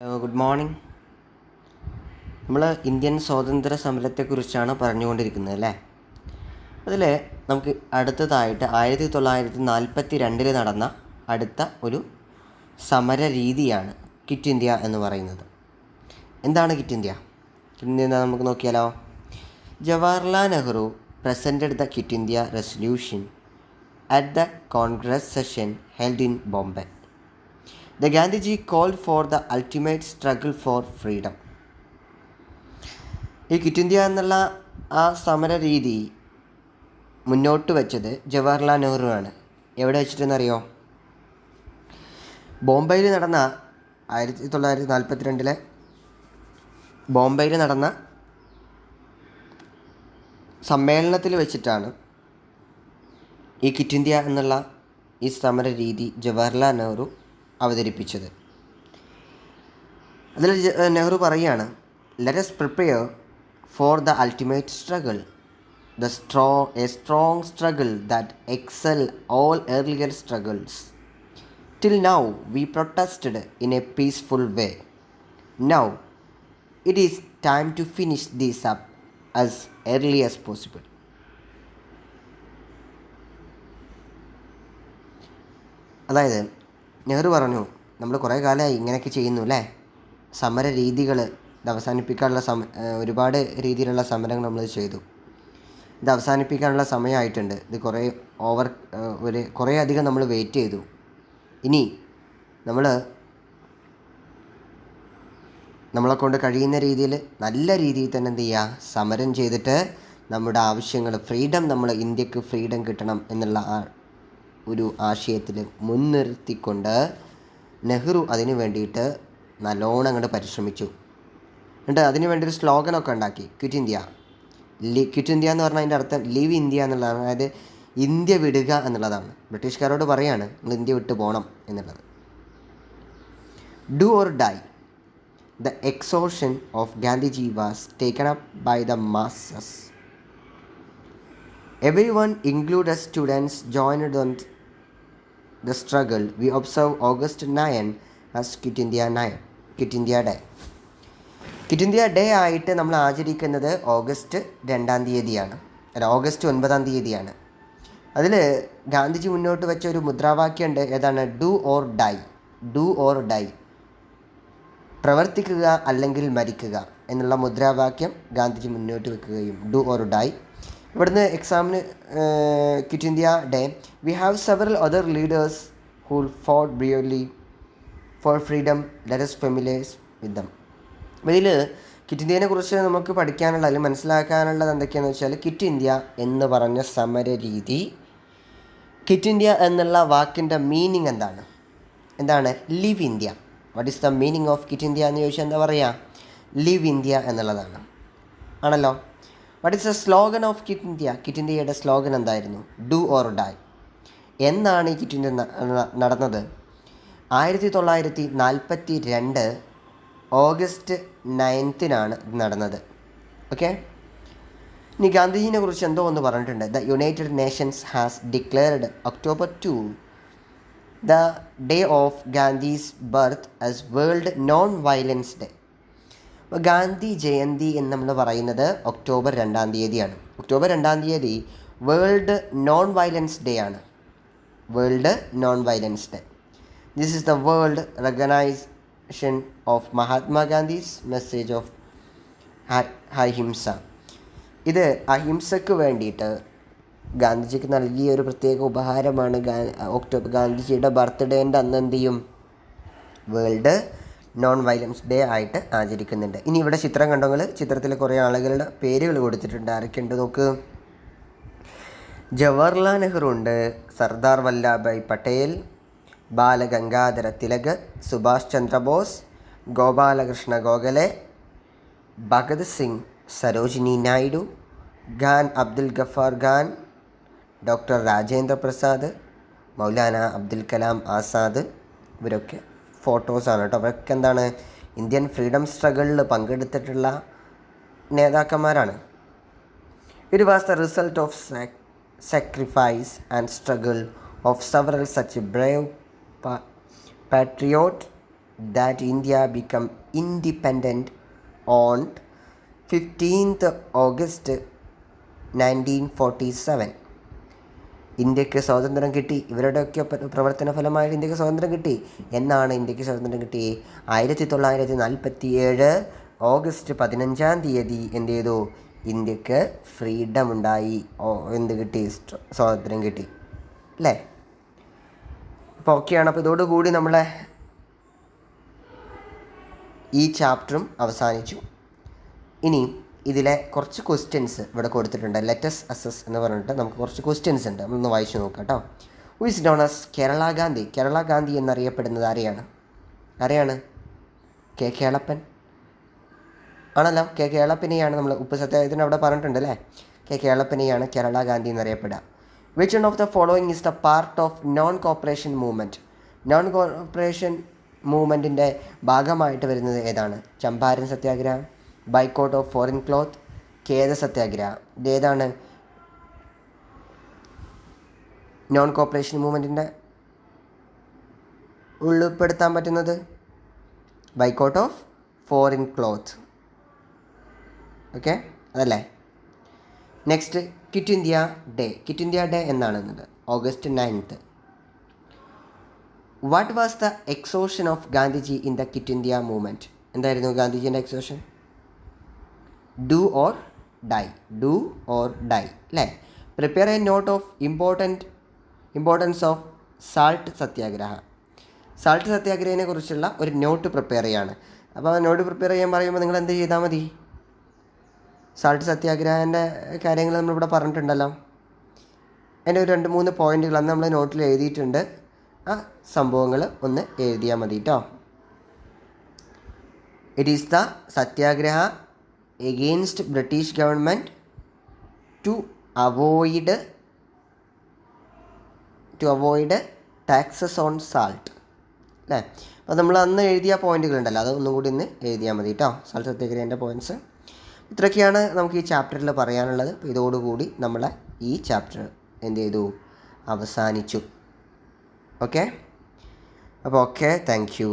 Good morning. നമ്മൾ Indian സ്വാതന്ത്ര്യ സമരത്തെക്കുറിച്ചാണ് പറഞ്ഞുകൊണ്ടിരിക്കുന്നത് അല്ലേ. അതിൽ നമുക്ക് അടുത്തതായിട്ട് 1942 നടന്ന അടുത്ത ഒരു സമര രീതിയാണ് ക്വിറ്റ് ഇന്ത്യ എന്ന് പറയുന്നത്. എന്താണ് ക്വിറ്റ് ഇന്ത്യ? ക്വിറ്റ് ഇന്ത്യ എന്താ നമുക്ക് നോക്കിയാലോ. Jawaharlal Nehru presented the quit India resolution at the Congress session held in Bombay. The Gandhiji called for the ultimate struggle for freedom. ഈ ക്വിറ്റ് ഇന്ത്യ എന്നുള്ള ആ സമര രീതി മുന്നോട്ട് വെച്ചത് ജവഹർലാൽ നെഹ്റു ആണ്. എവിടെ വെച്ചിട്ടെന്നറിയോ? ബോംബെയിൽ നടന്ന 1942 ബോംബെയിൽ നടന്ന സമ്മേളനത്തിൽ വെച്ചിട്ടാണ് ഈ ക്വിറ്റ് ഇന്ത്യ എന്നുള്ള ഈ സമര രീതി ജവഹർലാൽ നെഹ്റു അവതരിപ്പിച്ചത്. അതിൽ നെഹ്റു പറയുകയാണ്, let us prepare for the ultimate struggle, a strong struggle that excel all earlier struggles. Till now we protested in a peaceful way. Now it is time to finish this up as early as possible. അതായത് നെഹ്റു പറഞ്ഞു, നമ്മൾ കുറേ കാലമായി ഇങ്ങനെയൊക്കെ ചെയ്യുന്നു അല്ലേ, സമര രീതികൾ ഇത് അവസാനിപ്പിക്കാനുള്ള ഒരുപാട് രീതിയിലുള്ള സമരങ്ങൾ നമ്മൾ ചെയ്തു. ഇത് അവസാനിപ്പിക്കാനുള്ള സമയമായിട്ടുണ്ട്. ഇത് കുറേ അധികം നമ്മൾ വെയിറ്റ് ചെയ്തു. ഇനി നമ്മളെ കൊണ്ട് കഴിയുന്ന രീതിയിൽ നല്ല രീതിയിൽ തന്നെ എന്ത് ചെയ്യുക, സമരം ചെയ്തിട്ട് നമ്മുടെ ആവശ്യങ്ങൾ നമ്മൾ ഇന്ത്യക്ക് ഫ്രീഡം കിട്ടണം എന്നുള്ള ഒരു ആശയത്തിൽ മുൻനിർത്തിക്കൊണ്ട് നെഹ്റു അതിന് വേണ്ടിയിട്ട് നല്ലോണം അങ്ങോട്ട് പരിശ്രമിച്ചു. എന്നിട്ട് അതിന് വേണ്ടി ഒരു സ്ലോഗനൊക്കെ ഉണ്ടാക്കി, ക്വിറ്റ് ഇന്ത്യ. ക്വിറ്റ് ഇന്ത്യ എന്ന് പറഞ്ഞാൽ അതിൻ്റെ അർത്ഥം ലീവ് ഇന്ത്യ എന്നുള്ളതാണ്. അതായത് ഇന്ത്യ വിടുക എന്നുള്ളതാണ്. ബ്രിട്ടീഷുകാരോട് പറയാണ് നിങ്ങൾ ഇന്ത്യ വിട്ട് പോകണം എന്നുള്ളത്. Do or die, the exhortation of Gandhiji was taken up by the masses. Everyone, including students, joined on the struggle. We observe August 9 as Quit India Day. Quit India Day ആയിട്ട് നമ്മൾ ആചരിക്കുന്നത് ഓഗസ്റ്റ് 2 അല്ല August 9 അതിൽ ഗാന്ധിജി മുന്നോട്ട് വെച്ച ഒരു മുദ്രാവാക്യമുണ്ട്. ഏതാണ്? Do or dye, പ്രവർത്തിക്കുക അല്ലെങ്കിൽ മരിക്കുക എന്നുള്ള മുദ്രാവാക്യം ഗാന്ധിജി മുന്നോട്ട് വെക്കുകയും ഡു ഓർ ഡൈ. ഇവിടുന്ന് എക്സാമിന് quit India day we have several other leaders who fought bravely for freedom. Let us familiarise with them. അപ്പോൾ ഇതിൽ ക്വിറ്റ് ഇന്ത്യനെ കുറിച്ച് നമുക്ക് പഠിക്കാനുള്ള അല്ലെങ്കിൽ മനസ്സിലാക്കാനുള്ളത് എന്തൊക്കെയാണെന്ന് വെച്ചാൽ, ക്വിറ്റ് ഇന്ത്യ എന്ന് പറഞ്ഞ സമര രീതി, ക്വിറ്റ് ഇന്ത്യ എന്നുള്ള വാക്കിൻ്റെ മീനിങ് എന്താണ്? Live India. What is the meaning of quit India എന്ന് ചോദിച്ചാൽ എന്താ പറയുക? ലിവ് ഇന്ത്യ എന്നുള്ളതാണ്. ആണല്ലോ. What is the slogan of quit India? Quit ഇന്ത്യയുടെ സ്ലോഗൻ എന്തായിരുന്നു? Do or dye. എന്നാണ് ഈ ക്വിറ്റ് ഇന്ത്യ നടന്നത്? 1942 ഓഗസ്റ്റ് 9 നടന്നത്. ഓക്കെ. ഇനി ഗാന്ധിജിനെ കുറിച്ച് എന്തോ ഒന്ന് പറഞ്ഞിട്ടുണ്ട്. The United Nations has declared October 2 the day of Gandhi's birth as world non violence day. അപ്പോൾ ഗാന്ധി ജയന്തി എന്ന് നമ്മൾ പറയുന്നത് October 2 October 2 world non violence day ആണ്. World non violence day. This is the world recognition of മഹാത്മാഗാന്ധീസ് message of അഹിംസ. ഇത് അഹിംസയ്ക്ക് വേണ്ടിയിട്ട് ഗാന്ധിജിക്ക് നൽകിയ ഒരു പ്രത്യേക ഉപഹാരമാണ്. ഗാന്ധിജിയുടെ ബർത്ത്ഡേൻ്റെ അന്ന് എന്ത് ചെയ്യും? വേൾഡ് നോൺ വയലൻസ് ഡേ ആയിട്ട് ആചരിക്കുന്നുണ്ട്. ഇനി ഇവിടെ ചിത്രം കണ്ടെങ്കിൽ ചിത്രത്തിൽ കുറേ ആളുകളുടെ പേരുകൾ കൊടുത്തിട്ടുണ്ട്. ആരൊക്കെയുണ്ട് നോക്ക്. ജവഹർലാൽ നെഹ്റു ഉണ്ട്, സർദാർ വല്ലഭായ് പട്ടേൽ, ബാലഗംഗാധര തിലക്, സുഭാഷ് ചന്ദ്രബോസ്, ഗോപാലകൃഷ്ണ ഗോഖലെ, ഭഗത് സിംഗ്, സരോജിനി നായിഡു, ഖാൻ അബ്ദുൽ ഗഫാർ ഖാൻ, ഡോക്ടർ രാജേന്ദ്ര പ്രസാദ്, മൗലാന അബ്ദുൽ കലാം ആസാദ്. ഇവരൊക്കെ ഫോട്ടോസാണ് കേട്ടോ. അവരൊക്കെ എന്താണ്? Indian freedom സ്ട്രഗിളിൽ പങ്കെടുത്തിട്ടുള്ള നേതാക്കന്മാരാണ്. It was the result of sacrifice and struggle of several such brave patriots that India became independent on 15th August 1947. ഇന്ത്യക്ക് സ്വാതന്ത്ര്യം കിട്ടി, ഇവരുടെയൊക്കെ പ്രവർത്തന ഫലമായിട്ട് ഇന്ത്യക്ക് സ്വാതന്ത്ര്യം കിട്ടി. എന്നാണ് ഇന്ത്യക്ക് സ്വാതന്ത്ര്യം കിട്ടി? 1947 ഓഗസ്റ്റ് 15 എന്ത് ചെയ്തു? ഇന്ത്യക്ക് ഫ്രീഡം ഉണ്ടായി, എന്ത് കിട്ടി? സ്വാതന്ത്ര്യം കിട്ടി അല്ലേ? അപ്പോൾ ഓക്കെയാണ്. അപ്പോൾ ഇതോടുകൂടി നമ്മളെ ഈ ചാപ്റ്ററും അവസാനിച്ചു. ഇനി ഇതിലെ കുറച്ച് ക്വസ്റ്റ്യൻസ് ഇവിടെ കൊടുത്തിട്ടുണ്ട്. ലെറ്റസ് അസസ് എന്ന് പറഞ്ഞിട്ട് നമുക്ക് കുറച്ച് ക്വസ്റ്റ്യൻസ് ഉണ്ട്, നമ്മളൊന്ന് വായിച്ചു നോക്കാം കേട്ടോ. Who is known as Kerala Gandhi? Kerala Gandhi എന്നറിയപ്പെടുന്നത് ആരെയാണ്? കെ കേളപ്പൻ ആണല്ലോ. കെ കേളപ്പനെയാണ് നമ്മൾ ഉപ്പ് സത്യാഗ്രഹത്തിന് അവിടെ പറഞ്ഞിട്ടുണ്ട് അല്ലേ? കെ കേളപ്പനെയാണ് കേരള ഗാന്ധി എന്നറിയപ്പെടുക. Which one of the following is the part of non cooperation movement? Non cooperation മൂവ്മെൻറ്റിൻ്റെ ഭാഗമായിട്ട് വരുന്നത് ഏതാണ്? ചമ്പാരൻ സത്യാഗ്രഹം, boycott of foreign cloth, Kheda സത്യാഗ്രഹം. ഇതേതാണ് നോൺ കോപ്പറേഷൻ മൂവ്മെൻറ്റിൻ്റെ ഉൾപ്പെടുത്താൻ പറ്റുന്നത്? Boycott of foreign cloth. Okay, അതല്ലേ? Next, quit India day. Quit India day എന്നാണെന്നത് August 9th. What was the exhortation of Gandhiji in the quit India movement? എന്തായിരുന്നു ഗാന്ധിജിൻ്റെ എക്സോഷൻ? ഡു ഓർ ഡൈ അല്ലേ? Prepare a note of importance of salt satyagraha. Salt സത്യാഗ്രഹത്തിനെ കുറിച്ചുള്ള ഒരു not prepare ചെയ്യാണ്. അപ്പോൾ ആ not prepare ചെയ്യാൻ പറയുമ്പോൾ നിങ്ങൾ എന്ത് ചെയ്താൽ മതി? സാൾട്ട് സത്യാഗ്രഹത്തിൻ്റെ കാര്യങ്ങൾ നമ്മളിവിടെ പറഞ്ഞിട്ടുണ്ടല്ലോ. അതിൻ്റെ ഒരു 2-3 പോയിൻറ്റുകൾ അന്ന് നമ്മൾ നോട്ടിൽ എഴുതിയിട്ടുണ്ട്. ആ സംഭവങ്ങൾ ഒന്ന് എഴുതിയാൽ മതി കേട്ടോ. It is the satyagraha against British government to avoid taxes on salt അല്ലേ? അപ്പോൾ നമ്മൾ അന്ന് എഴുതിയ പോയിൻറ്റുകളുണ്ടല്ലോ, അതൊന്നും കൂടി ഒന്ന് എഴുതിയാൽ മതി കേട്ടോ. സാൾട്ട് സത്യാഗ്രഹത്തിൻ്റെ പോയിൻറ്റ്സ് ഇത്രയൊക്കെയാണ് നമുക്ക് ഈ ചാപ്റ്ററിൽ പറയാനുള്ളത്. അപ്പോൾ ഇതോടുകൂടി നമ്മളെ ഈ ചാപ്റ്റർ എന്ത് ചെയ്തു? അവസാനിച്ചു. ഓക്കെ, അപ്പോൾ ഓക്കെ, താങ്ക് യു.